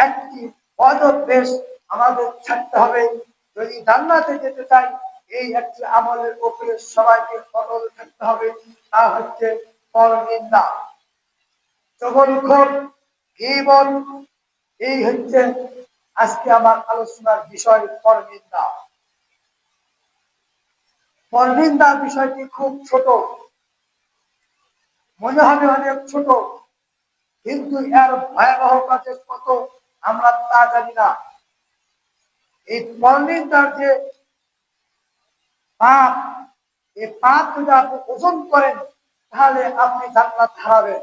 একটি বদ অভ্যেস আমাদের ছাড়তে হবে। যদি জান্নাতে যেতে চাই, এই একটি আমলের উপরে সবাইকে অটল থাকতে হবে, তা হচ্ছে পরনিন্দা, চগলখোর, গীবত। এই হচ্ছে আজকে আমার আলোচনার বিষয়, পরনিন্দা। পরনিন্দা বিষয়টি খুব ছোট, মনে হবে অনেক ছোট, কিন্তু এর ভয়াবহ কাজে কত আমরা তা জানি না। এই পরনিন্দার যে পাপ, এই পাপ যদি আপনি ওজন করেন, তাহলে আপনি জান্নাত হারাবেন।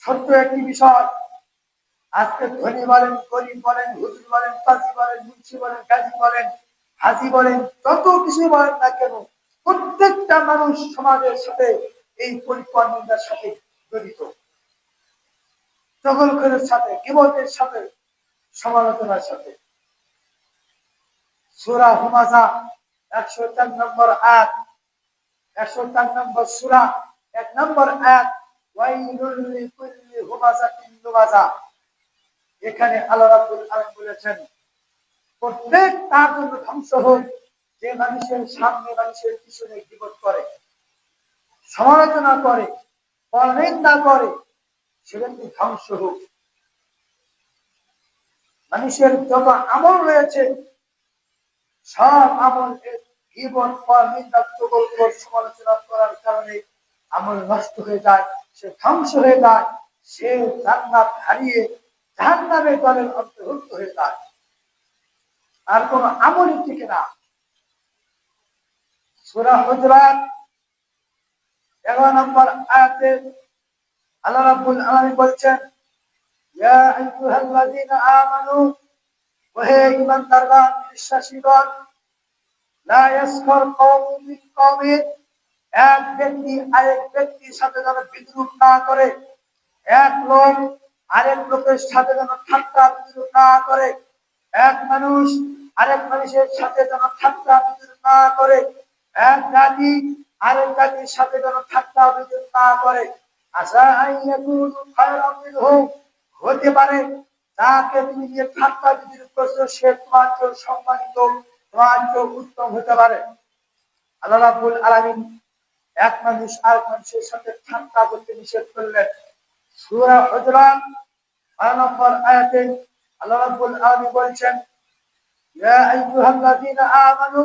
ছোট্ট একটি বিষয়, আজকে ধনী বলেন, গরিব বলেন, হুজুর বলেন, কাজী বলেন, মুন্সি বলেন, গাজী বলেন, হাজি বলেন, যত কিছু বলেন না কেন, প্রত্যেকটা মানুষ সমাজের সাথে এই পরনিন্দার সাথে জড়িত, চগলখোরের সাথে, গীবতের সাথে, সমালোচনার সাথে। সূরা হুমাযা 104 নম্বর আয়াত, 104 নম্বর সূরা 1 নম্বর আয়াত, ওয়াইলুল লিকুল্লি হুমাযাতিন লুমাযা। এখানে আল্লাহ রাব্বুল আলামিন বলেছেন, প্রত্যেক তার জন্য ধ্বংস হোক যে মানুষের সামনে, মানুষের পিছনে গীবত করে, সমালোচনা করে, পরনিন্দা করে, সে ব্যক্তি ধ্বংস হোক। মানুষের যত আমল রয়েছে, সব আমল গীবত, পরনিন্দা, চগলখোর, সমালোচনা করার কারণে আমল নষ্ট হয়ে যায়, সে ধ্বংস হয়ে যায়, সে জান্নাত হারিয়ে জাহান্নামের দলের অন্তর্ভুক্ত হয়ে যায়, আর কোন আমলই টিকে না। সূরা হুজুরাত 11 নম্বর আয়াতে আল্লাহ রাব্বুল আলামিন বলছেন, ইয়া আইয়ুহাল্লাযীনা আমানু, ওহে ঈমানদারগণ, বিশ্বাসীগণ, লা ইয়াসখার কওমুম মিন কওমিন, এক ব্যক্তি আরেক ব্যক্তির সাথে যেন বিদ্রূপ না করে, এক লোক আরেক লোকের সাথে যেন ঠাট্টা বিদ্রূপ না করে, এক মানুষ আরেক মানুষের সাথে যেন ঠাট্টা বিদ্রূপ না করে, এক জাতি আরেক জাতির সাথে যেন ঠাট্টা বিদ্রূপ না করে। আশা আইয়াকুনু খায়রাম মিনহুম, হতে পারে যাকে তুমি যে ঠাট্টা বিদ্রূপ করছো সে তোমার চেয়ে সম্মানিত, তোমার চেয়ে উত্তম হতে পারে। আল্লাহ রাব্বুল আলামিন এক মানুষ আরেক মানুষের সাথে ঠাট্টা করতে নিষেধ করলেন। সূরা হুজুরাত 12 নম্বর আয়াতে আল্লাহ রাব্বুল আলামিন বলেছেন, ইয়া আইয়ুহাল্লাযীনা আমানু,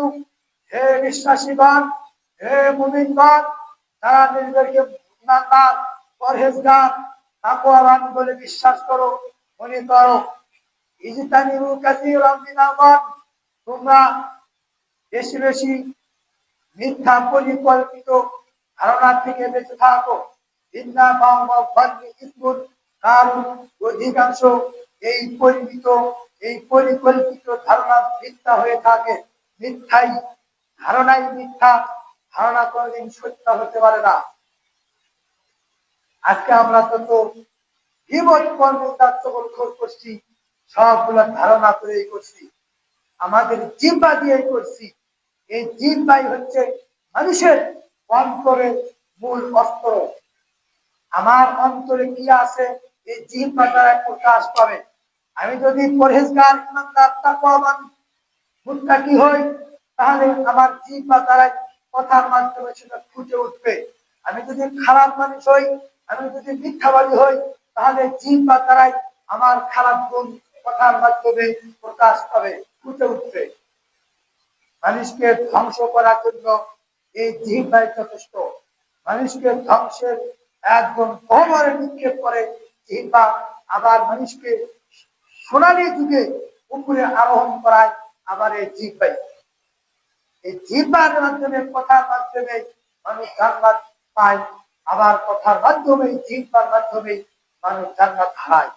হে বিশ্বাসীগণ, হে মুমিনগণ, তারা নিজেদেরকে ইমানদার, পরহেজগার, তাকওয়াবান বলে বিশ্বাস করো, মনে করো। ইজতানিবু কাসীরাম মিনাল যান, তোমরা বেশি বেশি মিথ্যা পরিকল্পিত ধারণা থেকে বেঁচে থাকো। ইন্না বা'দা যান্নি ইসমুন, কারণ অধিকাংশ এই পরিকল্পিত ধারণা মিথ্যা হয়ে থাকে। মিথ্যাই ধারণাই মিথ্যা, ধারণা কোনদিন সত্য হতে পারে না। আজকে আমরা যত গীবত, পরনিন্দা, চগলখোর করছি, সবগুলো ধারণা করেই করছি, আমাদের জিহ্বা দিয়েই করছি। এই জিহ্বাই হচ্ছে মানুষের অন্তরের মূল অস্ত্র। আমার অন্তরে কি আছে, এই জিহ্বা দ্বারা প্রকাশ পাবে। আমি যদি পরহেজগার, ইমানদার, তাকওয়াবান, মুত্তাকি হই, তাহলে আমার জিহ্বা দ্বারা কথার মাধ্যমে সেটা ফুটে উঠবে। আমি যদি খারাপ মানুষ হই, আমি যদি মিথ্যাবাদী হই, তাহলে জিহ্বা দ্বারাই আমার খারাপ গুণ কথার মাধ্যমে প্রকাশ পাবে, ফুটে উঠবে। মানুষকে ধ্বংস করার জন্য এই জিহ্বাই যথেষ্ট। মানুষকে ধ্বংসের একদম গহ্বরে নিক্ষেপ করে জিহ্বা, আবার মানুষকে সোনালী যুগে উপরে আরোহণ করায় আবার এই জিহ্বাই। এই জিহ্বার মাধ্যমে, কথার মাধ্যমে মানুষ জান্নাত পায়, আবার কথার মাধ্যমে, জিহ্বার মাধ্যমে মানুষ জান্নাত হারায়।